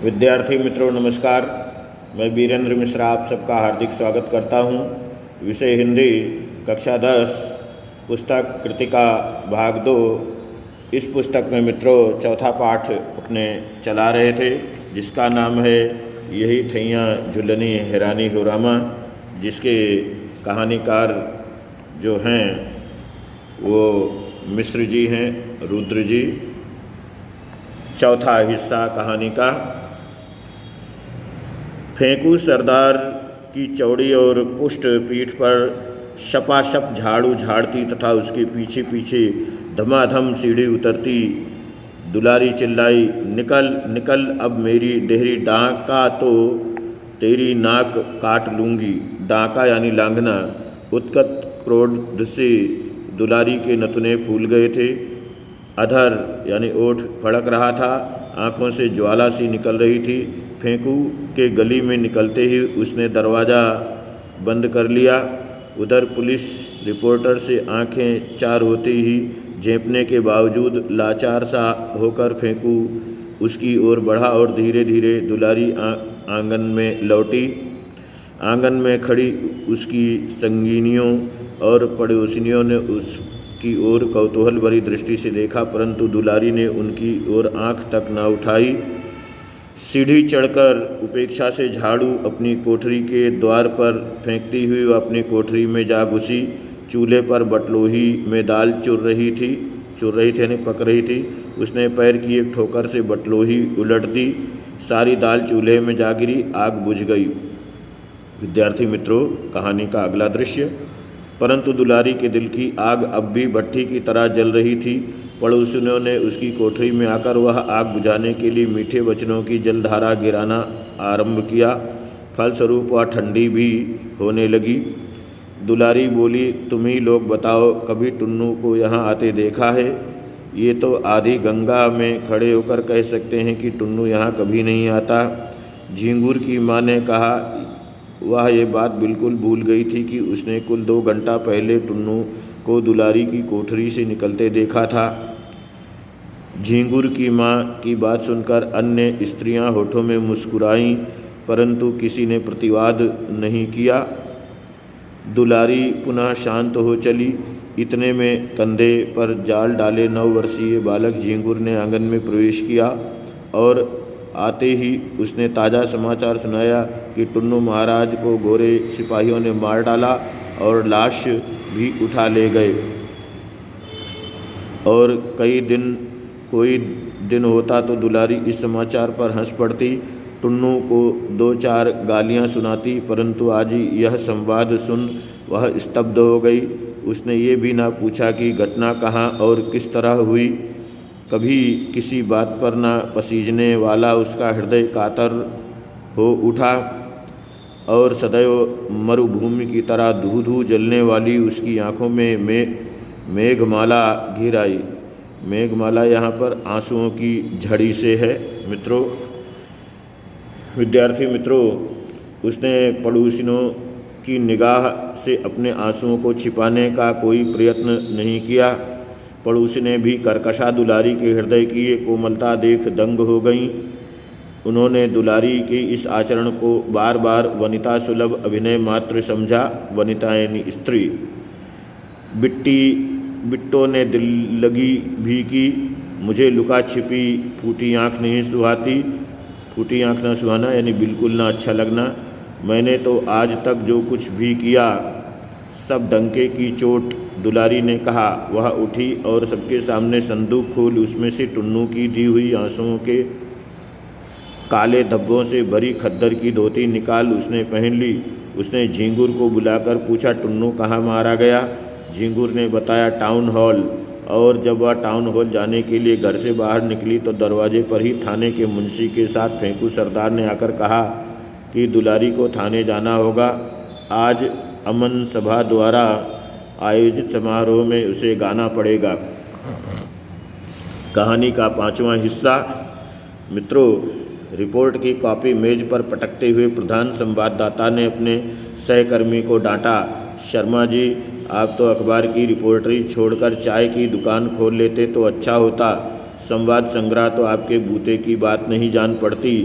विद्यार्थी मित्रों नमस्कार। मैं वीरेंद्र मिश्रा आप सबका हार्दिक स्वागत करता हूं। विषय हिंदी, कक्षा 10, पुस्तक कृतिका भाग 2। इस पुस्तक में मित्रों चौथा पाठ अपने चला रहे थे, जिसका नाम है यही ठैया झुलनी हैरानी हो रामा, जिसके कहानीकार जो हैं वो मिश्र जी हैं, रुद्र जी। चौथा हिस्सा कहानी का। फेंकू सरदार की चौड़ी और पुष्ट पीठ पर शपाशप झाड़ू झाड़ती तथा उसके पीछे पीछे धमाधम सीढ़ी उतरती। दुलारी चिल्लाई, निकल निकल अब मेरी डेहरी डांका तो तेरी नाक काट लूँगी। डांका यानी लांघना। उत्कट क्रोध से दुलारी के नथुने फूल गए थे। अधर यानी ओठ फड़क रहा था। आँखों से ज्वाला सी निकल रही थी। फेंकू के गली में निकलते ही उसने दरवाज़ा बंद कर लिया। उधर पुलिस रिपोर्टर से आंखें चार होते ही झेंपने के बावजूद लाचार सा होकर फेंकू उसकी ओर बढ़ा और धीरे धीरे दुलारी आंगन में लौटी। आंगन में खड़ी उसकी संगिनियों और पड़ोसिनियों ने उसकी ओर कौतूहल भरी दृष्टि से देखा, परंतु दुलारी ने उनकी ओर आंख तक न उठाई। सीढ़ी चढ़कर उपेक्षा से झाड़ू अपनी कोठरी के द्वार पर फेंकती हुई वह अपनी कोठरी में जा घुसी। चूल्हे पर बटलोही में दाल चुर रही थी यानी पक रही थी। उसने पैर की एक ठोकर से बटलोही उलट दी। सारी दाल चूल्हे में जा गिरी। आग बुझ गई। विद्यार्थी मित्रों, कहानी का अगला दृश्य। परंतु दुलारी के दिल की आग अब भी भट्ठी की तरह जल रही थी। पड़ोसियों ने उसकी कोठरी में आकर वह आग बुझाने के लिए मीठे वचनों की जलधारा गिराना आरंभ किया। फलस्वरूप वह ठंडी भी होने लगी। दुलारी बोली, तुम ही लोग बताओ, कभी टुन्नू को यहाँ आते देखा है? ये तो आधी गंगा में खड़े होकर कह सकते हैं कि टुन्नू यहाँ कभी नहीं आता। झिंगुर की माँ ने कहा। वह ये बात बिल्कुल भूल गई थी कि उसने कुल 2 घंटा पहले टुन्नू को दुलारी की कोठरी से निकलते देखा था। झिंगुर की माँ की बात सुनकर अन्य स्त्रियां होठों में मुस्कुराईं, परंतु किसी ने प्रतिवाद नहीं किया। दुलारी पुनः शांत हो चली। इतने में कंधे पर जाल डाले 9 वर्षीय बालक झिंगुर ने आंगन में प्रवेश किया और आते ही उसने ताज़ा समाचार सुनाया कि टुन्नू महाराज को गोरे सिपाहियों ने मार डाला और लाश भी उठा ले गए। और कोई दिन होता तो दुलारी इस समाचार पर हंस पड़ती, टुन्नू को 2-4 गालियां सुनाती, परंतु आज यह संवाद सुन वह स्तब्ध हो गई। उसने ये भी ना पूछा कि घटना कहाँ और किस तरह हुई। कभी किसी बात पर ना पसीजने वाला उसका हृदय कातर हो उठा और सदैव मरुभूमि की तरह धू धू जलने वाली उसकी आँखों में मेघमाला घिर आई। मेघमाला यहाँ पर आंसुओं की झड़ी से है मित्रों। विद्यार्थी मित्रों, उसने पड़ोसियों की निगाह से अपने आंसुओं को छिपाने का कोई प्रयत्न नहीं किया। पड़ोसी ने भी कर्कशा दुलारी के हृदय की ये कोमलता देख दंग हो गईं। उन्होंने दुलारी के इस आचरण को बार बार वनिता सुलभ अभिनय मात्र समझा। वनिता यानी स्त्री। बिट्टो ने दिल लगी भी की, मुझे लुका छिपी फूटी आँख नहीं सुहाती। फूटी आँख ना सुहाना यानी बिल्कुल ना अच्छा लगना। मैंने तो आज तक जो कुछ भी किया सब डंके की चोट, दुलारी ने कहा। वह उठी और सबके सामने संदूक खोल उसमें से टुन्नू की दी हुई आंसुओं के काले धब्बों से भरी खद्दर की धोती निकाल उसने पहन ली। उसने झिंगुर को बुलाकर पूछा, टुन्नू कहाँ मारा गया? झिंगुर ने बताया, टाउन हॉल। और जब वह टाउन हॉल जाने के लिए घर से बाहर निकली तो दरवाजे पर ही थाने के मुंशी के साथ फेंकू सरदार ने आकर कहा कि दुलारी को थाने जाना होगा। आज अमन सभा द्वारा आयोजित समारोह में उसे गाना पड़ेगा। कहानी का 5वां हिस्सा। मित्रों, रिपोर्ट की कॉपी मेज पर पटकते हुए प्रधान संवाददाता ने अपने सहकर्मी को डांटा, शर्मा जी, आप तो अखबार की रिपोर्टरी छोड़कर चाय की दुकान खोल लेते तो अच्छा होता। संवाद संग्रह तो आपके बूते की बात नहीं जान पड़ती।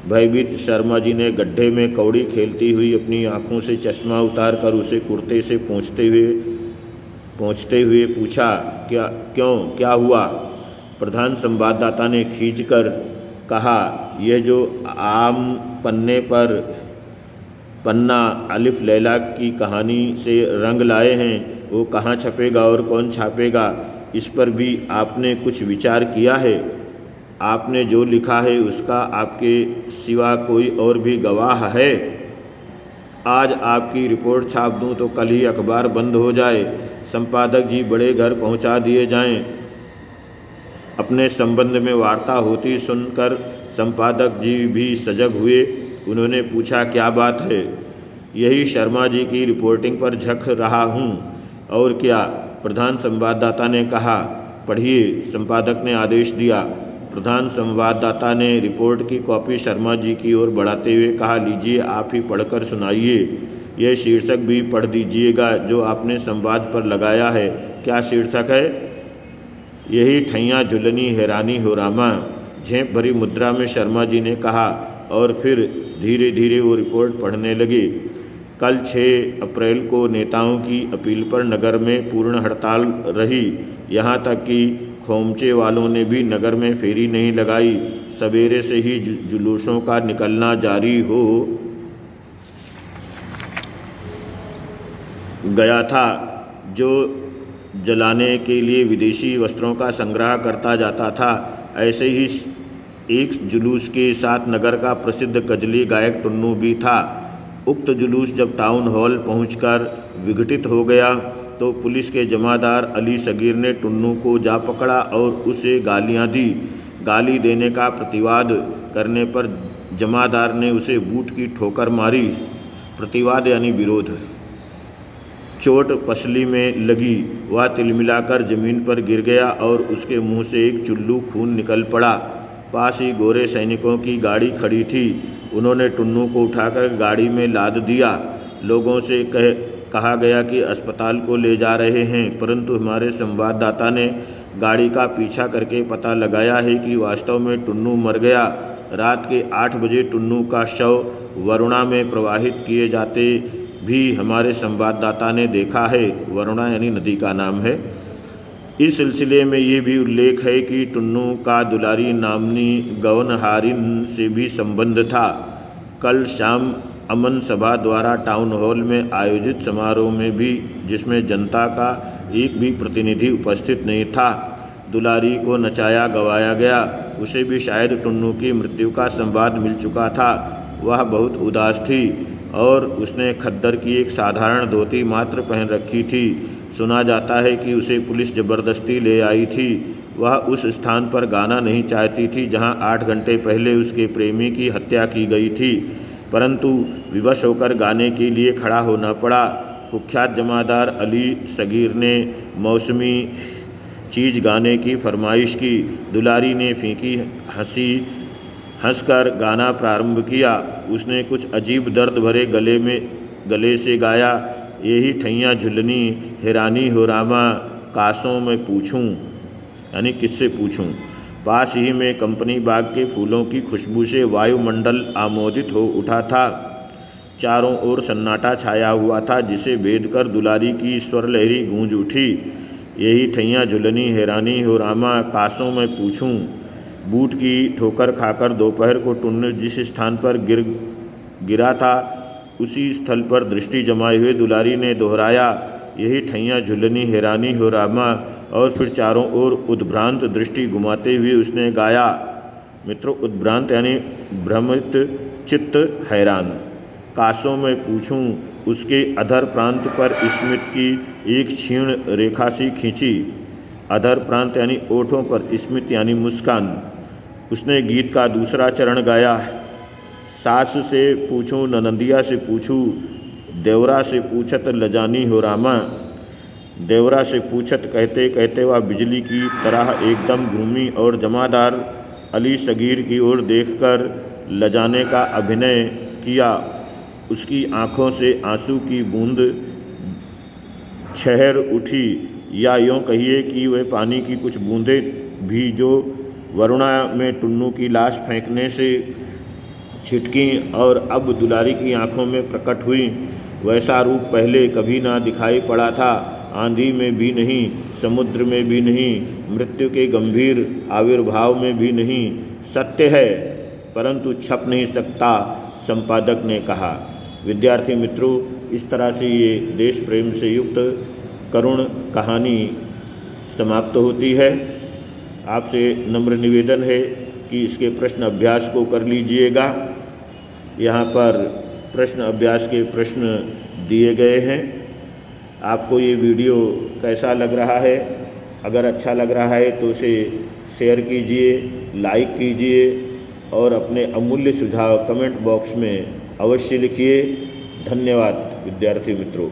भयभीत शर्मा जी ने गड्ढे में कौड़ी खेलती हुई अपनी आंखों से चश्मा उतार कर उसे कुर्ते से पहुँचते हुए पूछा, क्या हुआ? प्रधान संवाददाता ने खींचकर कहा, यह जो आम पन्ने पर पन्ना अलिफ लैला की कहानी से रंग लाए हैं, वो कहाँ छपेगा और कौन छापेगा? इस पर भी आपने कुछ विचार किया है? आपने जो लिखा है उसका आपके सिवा कोई और भी गवाह है? आज आपकी रिपोर्ट छाप दूं तो कल ही अखबार बंद हो जाए, संपादक जी बड़े घर पहुंचा दिए जाएं। अपने संबंध में वार्ता होती सुनकर संपादक जी भी सजग हुए। उन्होंने पूछा, क्या बात है? यही शर्मा जी की रिपोर्टिंग पर झक रहा हूँ। और क्या? प्रधान संवाददाता ने कहा। पढ़िए, संपादक ने आदेश दिया। प्रधान संवाददाता ने रिपोर्ट की कॉपी शर्मा जी की ओर बढ़ाते हुए कहा, लीजिए आप ही पढ़कर सुनाइए। यह शीर्षक भी पढ़ दीजिएगा जो आपने संवाद पर लगाया है। क्या शीर्षक है? यही ठैया झुलनी हैरानी हो रामा, झेंप भरी मुद्रा में शर्मा जी ने कहा और फिर धीरे धीरे वो रिपोर्ट पढ़ने लगे। कल 6 अप्रैल को नेताओं की अपील पर नगर में पूर्ण हड़ताल रही। यहाँ तक कि खोमचे वालों ने भी नगर में फेरी नहीं लगाई। सवेरे से ही जुलूसों का निकलना जारी हो गया था। जो जलाने के लिए विदेशी वस्त्रों का संग्रह करता जाता था, ऐसे ही एक जुलूस के साथ नगर का प्रसिद्ध कजली गायक टुन्नू भी था। उक्त जुलूस जब टाउन हॉल पहुंचकर विघटित हो गया तो पुलिस के जमादार अली सगीर ने टुन्नू को जा पकड़ा और उसे गालियां दी। गाली देने का प्रतिवाद करने पर जमादार ने उसे बूट की ठोकर मारी। प्रतिवाद यानी विरोध। चोट पसली में लगी, वह तिलमिलाकर जमीन पर गिर गया और उसके मुंह से एक चुल्लू खून निकल पड़ा। पास ही गोरे सैनिकों की गाड़ी खड़ी थी। उन्होंने टुन्नू को उठाकर गाड़ी में लाद दिया। लोगों से कहा गया कि अस्पताल को ले जा रहे हैं, परंतु हमारे संवाददाता ने गाड़ी का पीछा करके पता लगाया है कि वास्तव में टुन्नू मर गया। रात के 8 बजे टुन्नू का शव वरुणा में प्रवाहित किए जाते भी हमारे संवाददाता ने देखा है। वरुणा यानी नदी का नाम है। इस सिलसिले में ये भी उल्लेख है कि टुन्नू का दुलारी नामनी गवनहारिन से भी संबंध था। कल शाम अमन सभा द्वारा टाउन हॉल में आयोजित समारोह में भी, जिसमें जनता का एक भी प्रतिनिधि उपस्थित नहीं था, दुलारी को नचाया गवाया गया। उसे भी शायद टुन्नू की मृत्यु का संवाद मिल चुका था। वह बहुत उदास थी और उसने खद्दर की एक साधारण धोती मात्र पहन रखी थी। सुना जाता है कि उसे पुलिस जबरदस्ती ले आई थी। वह उस स्थान पर गाना नहीं चाहती थी जहां 8 घंटे पहले उसके प्रेमी की हत्या की गई थी, परंतु विवश होकर गाने के लिए खड़ा होना पड़ा। कुख्यात जमादार अली सगीर ने मौसमी चीज़ गाने की फरमाइश की। दुलारी ने फीकी हंसी हंसकर गाना प्रारंभ किया। उसने कुछ अजीब दर्द भरे गले से गाया, यही ठैया झुलनी हैरानी हो रामा, कासों में पूछूं, यानी किससे पूछूं। पास ही में कंपनी बाग के फूलों की खुशबू से वायुमंडल आमोदित हो उठा था। चारों ओर सन्नाटा छाया हुआ था, जिसे भेद कर दुलारी की स्वर लहरी गूंज उठी। यही ठैया झुलनी हैरानी हो रामा, कासों में पूछूं। बूट की ठोकर खाकर दोपहर को टुन्नू जिस स्थान पर गिरा था, उसी स्थल पर दृष्टि जमाए हुए दुलारी ने दोहराया, यही ठैया झुलनी हैरानी हो रामा, और फिर चारों ओर उद्भ्रांत दृष्टि घुमाते हुए उसने गाया। मित्रों, उद्भ्रांत यानी भ्रमित चित्त, हैरान। कासों में पूछूं, उसके अधर प्रांत पर स्मित की एक क्षीण रेखा सी खींची। अधर प्रांत यानी ओठों पर, स्मित यानी मुस्कान। उसने गीत का दूसरा चरण गाया, सास से पूछूं, ननंदिया से पूछूं, देवरा से पूछत लजानी हो रामा। देवरा से पूछत कहते कहते वह बिजली की तरह एकदम घूमी और जमादार अली सगीर की ओर देखकर लजाने का अभिनय किया। उसकी आंखों से आंसू की बूंद छहर उठी, या यूँ कहिए कि वह पानी की कुछ बूंदें भी जो वरुणा में टुन्नू की लाश फेंकने से छिटकीं और अब दुलारी की आंखों में प्रकट हुई। वैसा रूप पहले कभी ना दिखाई पड़ा था, आंधी में भी नहीं, समुद्र में भी नहीं, मृत्यु के गंभीर आविर्भाव में भी नहीं। सत्य है परंतु छप नहीं सकता, संपादक ने कहा। विद्यार्थी मित्रों, इस तरह से ये देश प्रेम से युक्त करुण कहानी समाप्त होती है। आपसे नम्र निवेदन है कि इसके प्रश्न अभ्यास को कर लीजिएगा। यहाँ पर प्रश्न अभ्यास के प्रश्न दिए गए हैं। आपको ये वीडियो कैसा लग रहा है? अगर अच्छा लग रहा है तो उसे शेयर कीजिए, लाइक कीजिए और अपने अमूल्य सुझाव कमेंट बॉक्स में अवश्य लिखिए। धन्यवाद विद्यार्थी मित्रों।